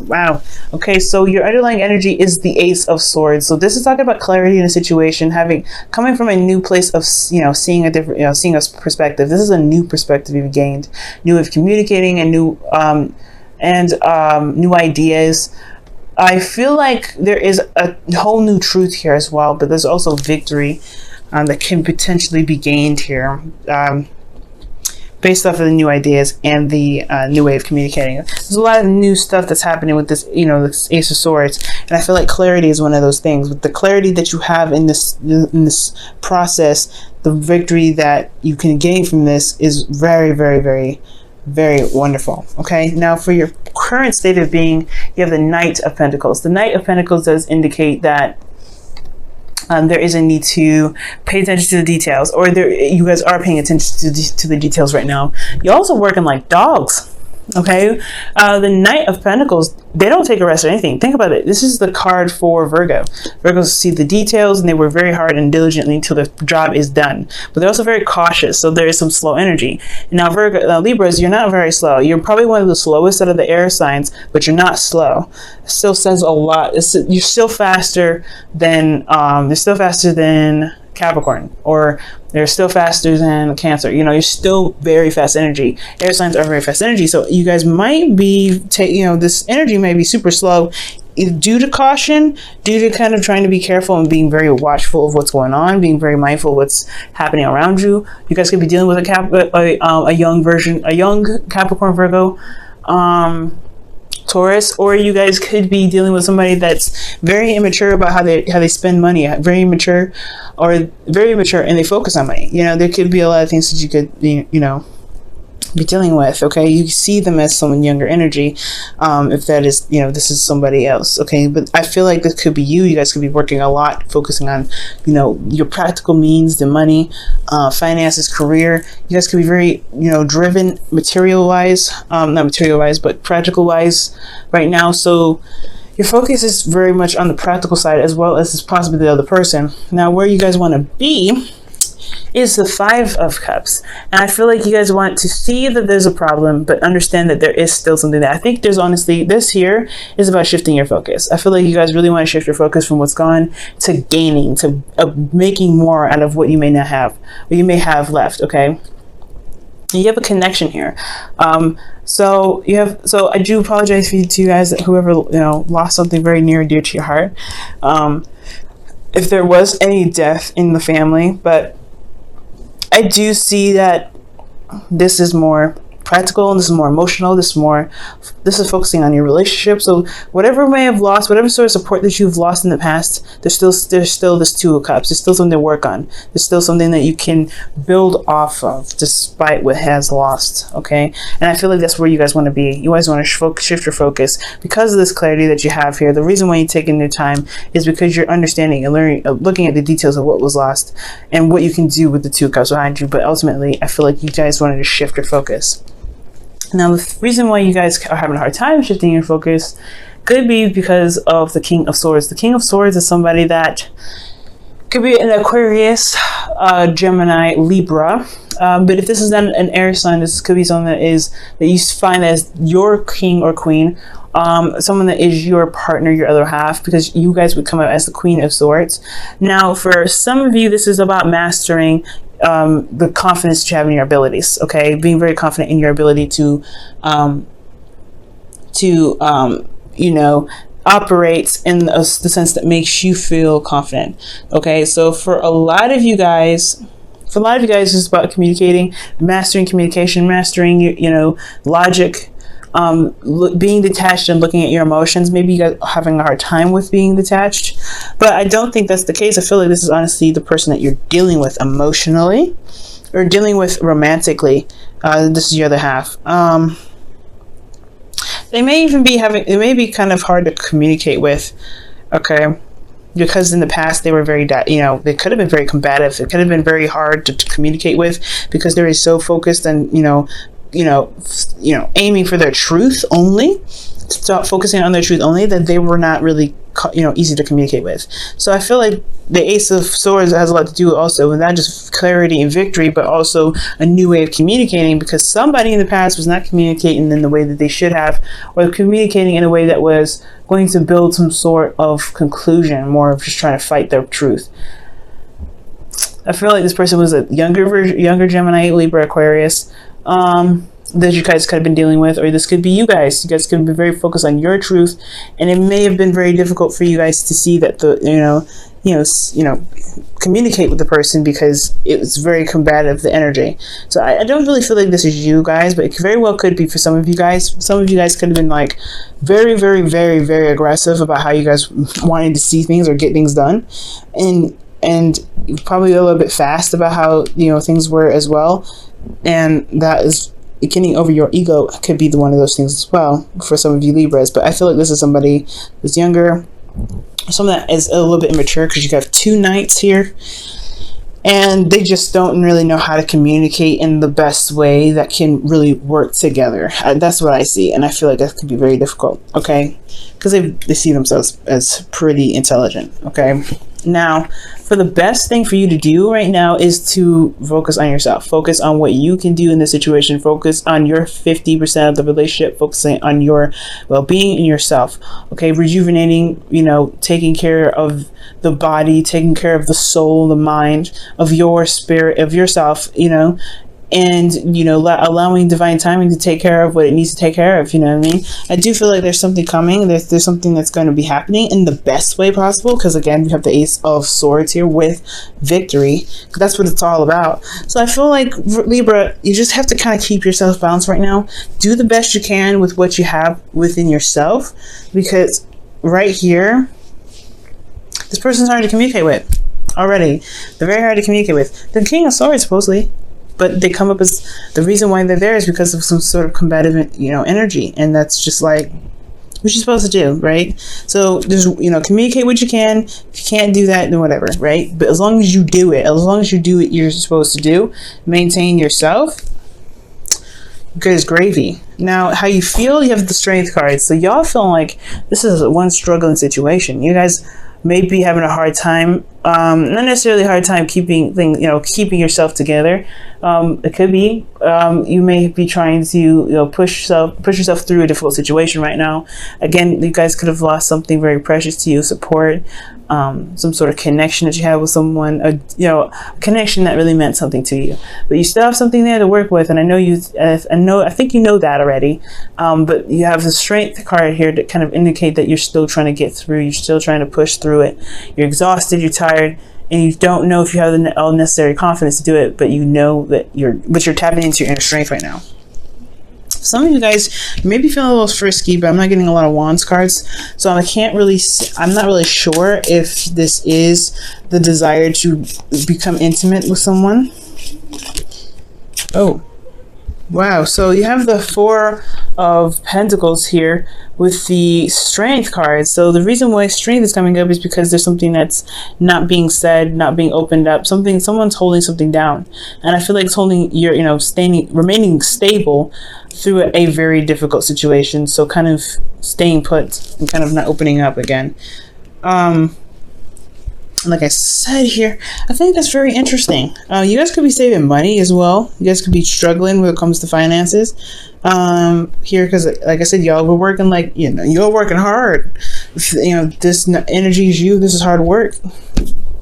Wow. Okay, so your underlying energy is the Ace of Swords. So this is talking about clarity in a situation, coming from a new place of seeing a different, seeing a perspective. This is a new perspective you've gained, new way of communicating, and new new ideas. I feel like there is a whole new truth here as well, but there's also victory that can potentially be gained here. Based off of the new ideas and the new way of communicating. There's a lot of new stuff that's happening with this, this Ace of Swords, and I feel like clarity is one of those things. With the clarity that you have in this process, the victory that you can gain from this is very, very, very, very wonderful. Okay, now for your current state of being, you have the Knight of Pentacles. The Knight of Pentacles does indicate that there is a need to pay attention to the details, or you guys are paying attention to the details right now. You're also working like dogs. Okay, the Knight of Pentacles, they don't take a rest or anything. Think about it. This is the card for Virgo. Virgos see the details, and they work very hard and diligently until the job is done. But they're also very cautious, so there is some slow energy. Now, Libras, you're not very slow. You're probably one of the slowest out of the air signs, but you're not slow. It still says a lot. You're still faster than Capricorn, or they're still faster than Cancer. You're still very fast energy. Air signs are very fast energy, so you guys might be this energy may be super slow due to caution, due to kind of trying to be careful and being very watchful of what's going on, being very mindful of what's happening around you. You guys could be dealing with a young Capricorn, Virgo, Taurus, or you guys could be dealing with somebody that's very immature about how they spend money, very immature, and they focus on money. There could be a lot of things that you could be dealing with. Okay, you see them as someone younger energy, if that is this is somebody else. Okay, but I feel like this could be you. You guys could be working a lot, focusing on your practical means, the money, finances, career. You guys could be very driven material wise, not material wise, but practical wise right now. So your focus is very much on the practical side, as well as possibly the other person. Now, where you guys want to be is the Five of Cups, and I feel like you guys want to see that there's a problem, but understand that there is still something that I think there's honestly. This here is about shifting your focus. I feel like you guys really want to shift your focus from what's gone to gaining, to making more out of what you may not have, what you may have left. Okay, you have a connection here. So I do apologize to you guys, whoever lost something very near and dear to your heart. If there was any death in the family, but I do see that this is more practical, and this is more emotional. This is focusing on your relationship. So whatever you may have lost, whatever sort of support that you've lost in the past, there's still this Two of Cups. There's still something to work on. There's still something that you can build off of, despite what has lost. Okay, and I feel like that's where you guys want to be. You guys want to shift your focus because of this clarity that you have here. The reason why you're taking your time is because you're understanding and learning, looking at the details of what was lost and what you can do with the Two of Cups behind you. But ultimately, I feel like you guys wanted to shift your focus. Now, the reason why you guys are having a hard time shifting your focus could be because of the King of Swords. The King of Swords is somebody that could be an Aquarius, Gemini, Libra. But if this is not an air sign, this could be someone that you find as your king or queen, someone that is your partner, your other half, because you guys would come out as the Queen of Swords. Now, for some of you, this is about mastering the confidence that you have in your abilities. Okay, being very confident in your ability to operate in the sense that makes you feel confident. Okay, so for a lot of you guys, it's about communicating, mastering communication, mastering logic, being detached and looking at your emotions. Maybe you guys are having a hard time with being detached, but I don't think that's the case. I feel like this is honestly the person that you're dealing with emotionally or dealing with romantically. This is your other half. They may be kind of hard to communicate with. Okay, because in the past they were very, they could have been very combative. It could have been very hard to communicate with because they were so focused on, aiming for their truth only. stop focusing on their truth only, that they were not really, easy to communicate with. So I feel like the Ace of Swords has a lot to do also with not just clarity and victory, but also a new way of communicating, because somebody in the past was not communicating in the way that they should have, or communicating in a way that was going to build some sort of conclusion, more of just trying to fight their truth. I feel like this person was a younger Gemini, Libra, Aquarius, that you guys could have been dealing with, or this could be you guys. You guys could be very focused on your truth, and it may have been very difficult for you guys to see that communicate with the person, because it was very combative, the energy. So I don't really feel like this is you guys, but it very well could be for some of you guys. Some of you guys could have been like very, very, very, very aggressive about how you guys wanted to see things or get things done, and probably a little bit fast about how things were as well, and that is getting over your ego could be one of those things as well for some of you Libras. But I feel like this is somebody that's younger, someone that is a little bit immature, because you have 2 knights here, and they just don't really know how to communicate in the best way that can really work together. That's what I see, and I feel like that could be very difficult, okay, because they see themselves as pretty intelligent. Okay, now for the best thing for you to do right now is to focus on yourself. Focus on what you can do in this situation. Focus on your 50% of the relationship, focusing on your well-being and yourself. Okay, rejuvenating, taking care of the body, taking care of the soul, the mind, of your spirit, of yourself, and allowing divine timing to take care of what it needs to take care of. You know what I mean? I do feel like there's something coming. There's something that's going to be happening in the best way possible, because again, we have the Ace of Swords here with victory. That's what it's all about. So I feel like, Libra, you just have to kind of keep yourself balanced right now. Do the best you can with what you have within yourself, because right here, this person's hard to communicate with already. They're very hard to communicate with. The King of Swords, supposedly, but they come up as the reason why they're there is because of some sort of combative, energy, and that's just like what you're supposed to do, right? So there's, communicate what you can. If you can't do that, then whatever, right? But as long as you do it, you're supposed to do, maintain yourself, good as gravy. Now, how you feel, you have the Strength card. So y'all feeling like this is one struggling situation. You guys may be having a hard time, not necessarily a hard time keeping yourself together. It could be you may be trying to push yourself through a difficult situation right now. Again, you guys could have lost something very precious to you, support, some sort of connection that you have with someone, a connection that really meant something to you. But you still have something there to work with, and I think you know that already. But you have the Strength card here to kind of indicate that you're still trying to get through. You're still trying to push through it. You're exhausted. You're tired. And you don't know if you have all necessary confidence to do it, but you know that you're tapping into your inner strength right now. Some of you guys may be feeling a little frisky, but I'm not getting a lot of Wands cards, so I'm not really sure if this is the desire to become intimate with someone. Oh, wow. So you have the Four of Pentacles here with the Strength card. So the reason why Strength is coming up is because there's something that's not being said, not being opened up. Someone's holding something down, and I feel like it's holding your, remaining stable through a very difficult situation. So kind of staying put and kind of not opening up again. Like I said here, I think that's very interesting. You guys could be saving money as well. You guys could be struggling when it comes to finances here, because like I said, y'all, we're working you're working hard. This energy is you. This is hard work.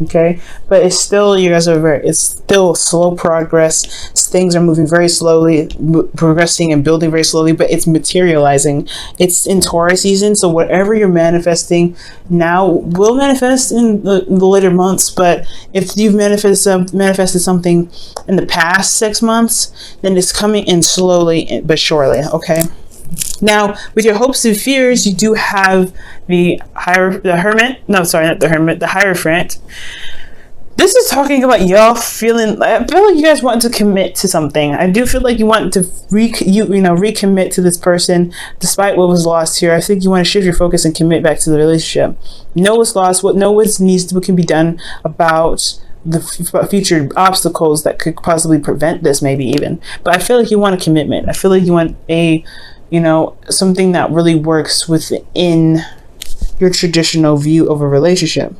Okay, but it's still, you guys are it's still slow progress. Things are moving very slowly, progressing and building very slowly, but it's materializing. It's in Taurus season, so whatever you're manifesting now will manifest in the later months. But if you've manifested something in the past 6 months, then it's coming in slowly but surely. Okay. Now, with your hopes and fears, you do have the Hermit. No, sorry, not the Hermit. The Hierophant. This is talking about y'all feeling. I feel like you guys want to commit to something. I do feel like you want to recommit to this person, despite what was lost here. I think you want to shift your focus and commit back to the relationship. Know what's lost. What can be done about the future obstacles that could possibly prevent this, maybe even. But I feel like you want a commitment. I feel like you want a you know, something that really works within your traditional view of a relationship.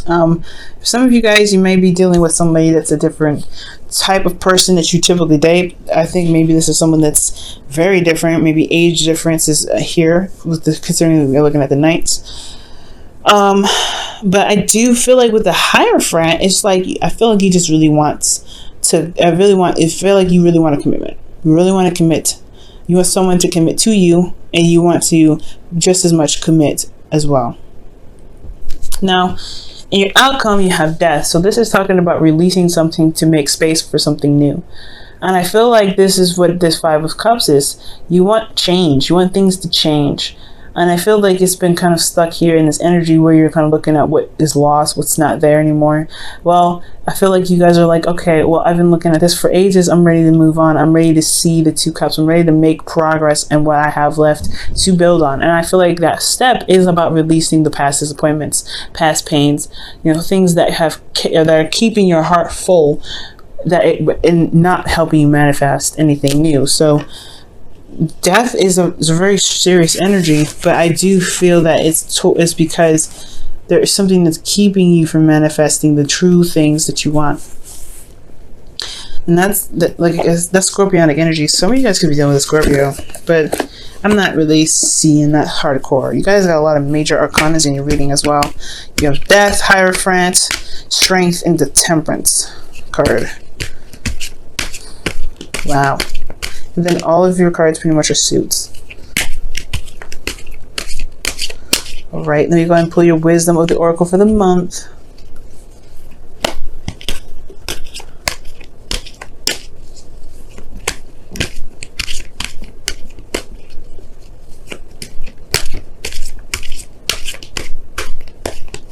For some of you guys, you may be dealing with somebody that's a different type of person that you typically date. I think maybe this is someone that's very different. Maybe age difference is here with the, considering we're looking at the Knights. But I do feel like with the Hierophant, it's like I feel like he just really wants to. I feel like you really want a commitment. You really want to commit. You want someone to commit to you, and you want to just as much commit as well. Now, in your outcome, you have death. So this is talking about releasing something to make space for something new. And I feel like this is what this Five of Cups is. You want change. You want things to change. And I feel like it's been kind of stuck here in this energy where you're kind of looking at what is lost, what's not there anymore. Well, I feel like you guys are like, okay, well, I've been looking at this for ages. I'm ready to move on. I'm ready to see the Two Cups. I'm ready to make progress and what I have left to build on. And I feel like that step is about releasing the past disappointments, past pains, you know, things that are keeping your heart full, and not helping you manifest anything new. So death is a very serious energy, but I do feel that it's because there is something that's keeping you from manifesting the true things that you want. And that's Scorpionic energy. Some of you guys could be dealing with a Scorpio, but I'm not really seeing that hardcore. You guys got a lot of major arcanas in your reading as well. You have Death, Hierophant, Strength, and the Temperance card. Wow. And then all of your cards pretty much are suits. Alright, now you go ahead and pull your Wisdom of the Oracle for the month.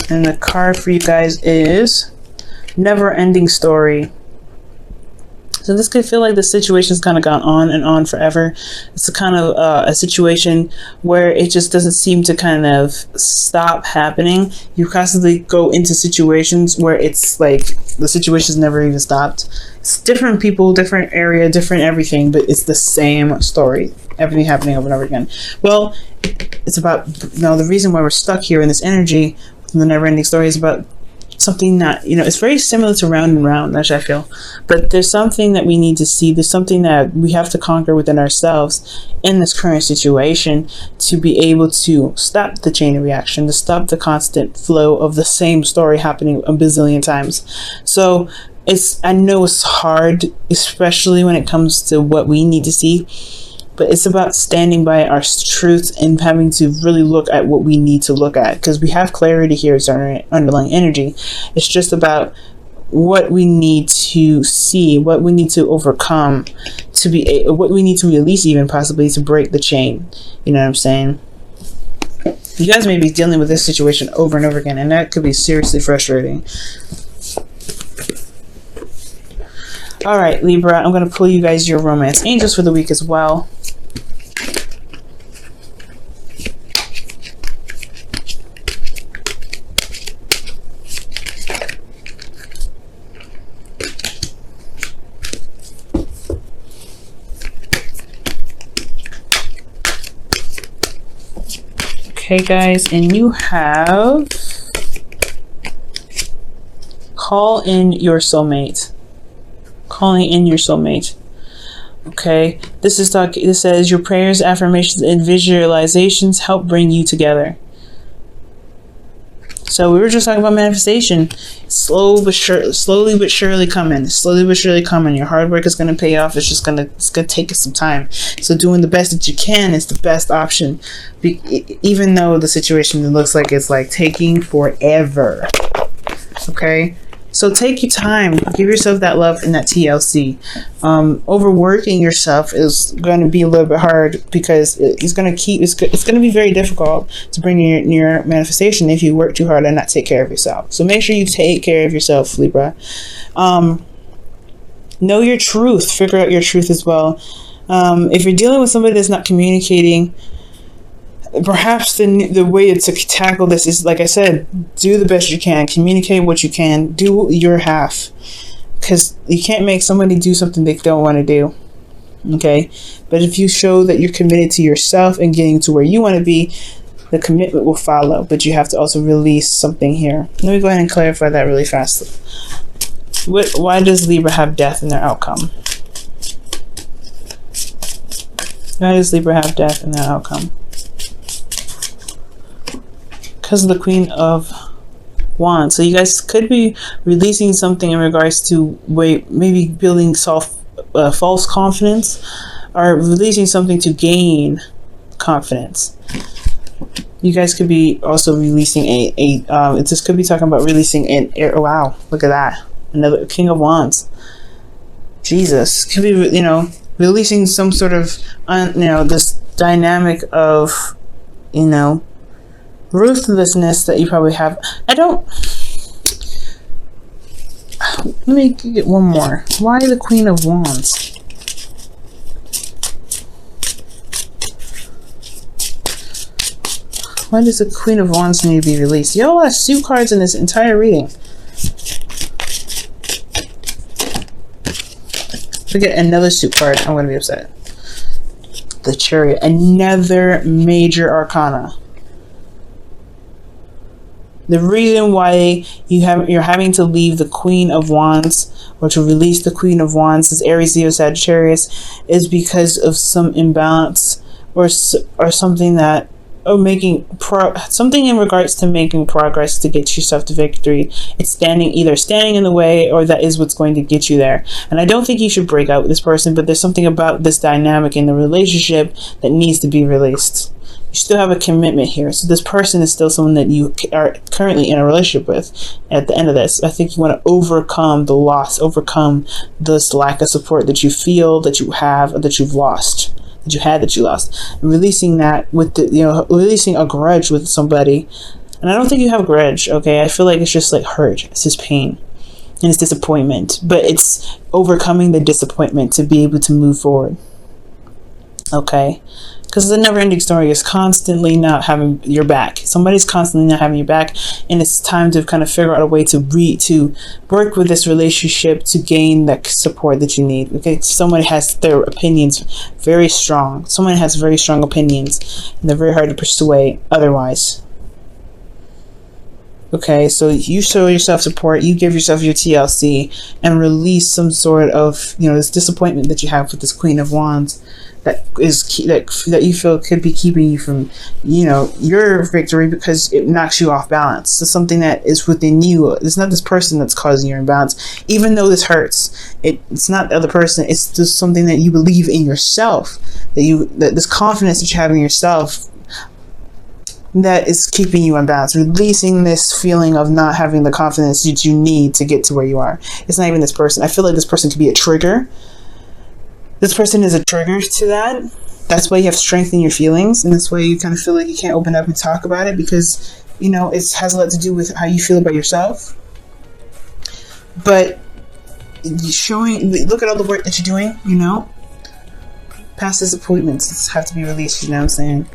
And the card for you guys is Never Ending Story. So this could feel like the situation's kind of gone on and on forever. It's a kind of a situation where it just doesn't seem to kind of stop happening. You constantly go into situations where it's like the situation's never even stopped. It's different people, different area, different everything, but it's the same story. Everything happening over and over again. Well, it's about, the reason why we're stuck here in this energy, the never-ending story, is about something that, it's very similar to Round and Round, that's what I feel. But there's something that we need to see. There's something that we have to conquer within ourselves in this current situation to be able to stop the chain of reaction, to stop the constant flow of the same story happening a bazillion times. So I know it's hard, especially when it comes to what we need to see. But it's about standing by our truth and having to really look at what we need to look at, because we have clarity here as our underlying energy. It's just about what we need to see, what we need to overcome, what we need to release, even possibly to break the chain. You know what I'm saying? You guys may be dealing with this situation over and over again, and that could be seriously frustrating. All right, Libra, I'm going to pull you guys your romance angels for the week as well. Okay, guys, and you have call in your soulmate. Calling in your soulmate. Okay, this says your prayers, affirmations, and visualizations help bring you together. So we were just talking about manifestation. Slowly but surely coming. Slowly but surely coming. Your hard work is going to pay off. It's going to take us some time. So doing the best that you can is the best option. Even though the situation looks like it's like taking forever. Okay? So take your time. Give yourself that love and that TLC. Overworking yourself is going to be a little bit hard, because it's going to be very difficult to bring your manifestation if you work too hard and not take care of yourself. So make sure you take care of yourself, Libra. Know your truth. Figure out your truth as well. If you're dealing with somebody that's not communicating, perhaps the way to tackle this is, like I said, do the best you can. Communicate what you can. Do your half. Because you can't make somebody do something they don't want to do. Okay, but if you show that you're committed to yourself and getting to where you want to be, the commitment will follow. But you have to also release something here. Let me go ahead and clarify that really fast. Why does Libra have death in their outcome? Why does Libra have death in their outcome? Because of the Queen of Wands. So you guys could be releasing something in regards to maybe building false confidence, or releasing something to gain confidence. You guys could be also releasing this could be talking about releasing an air. Wow, look at that. Another King of Wands. Jesus. Could be, releasing some sort of, this dynamic of, ruthlessness that you probably have. Let me get one more. Why the Queen of Wands? Why does the Queen of Wands need to be released? Y'all have suit cards in this entire reading. If we get another suit card, I'm going to be upset. The Chariot. Another major arcana. The reason why you're having to leave the Queen of Wands, or to release the Queen of Wands, as Aries, Leo, Sagittarius, is because of some imbalance or something that, or something in regards to making progress to get yourself to victory. It's either standing in the way, or that is what's going to get you there. And I don't think you should break up with this person, but there's something about this dynamic in the relationship that needs to be released. You still have a commitment here. So this person is still someone that you are currently in a relationship with. At the end of this, I think you want to overcome the loss, overcome this lack of support that you feel that you have, or that you've lost, that you lost. And releasing that with releasing a grudge with somebody. And I don't think you have a grudge, okay? I feel like it's just like hurt. It's just pain. And it's disappointment. But it's overcoming the disappointment to be able to move forward. Okay? Because the never-ending story is constantly not having your back. Somebody's constantly not having your back, and it's time to kind of figure out a way to work with this relationship to gain that support that you need. Okay, somebody has their opinions very strong. Someone has very strong opinions, and they're very hard to persuade otherwise. Okay, so you show yourself support, you give yourself your TLC, and release some sort of, this disappointment that you have with this Queen of Wands that you feel could be keeping you from, your victory, because it knocks you off balance. It's something that is within you. It's not this person that's causing your imbalance. Even though this hurts, it's not the other person. It's just something that you believe in yourself, that this confidence that you have in yourself, that is keeping you unbalanced, releasing this feeling of not having the confidence that you need to get to where you are. It's not even this person. I feel like this person could be a trigger. This person is a trigger to that. That's why you have strength in your feelings, and that's why you kind of feel like you can't open up and talk about it, because, it has a lot to do with how you feel about yourself. But look at all the work that you're doing, past disappointments have to be released, you know what I'm saying?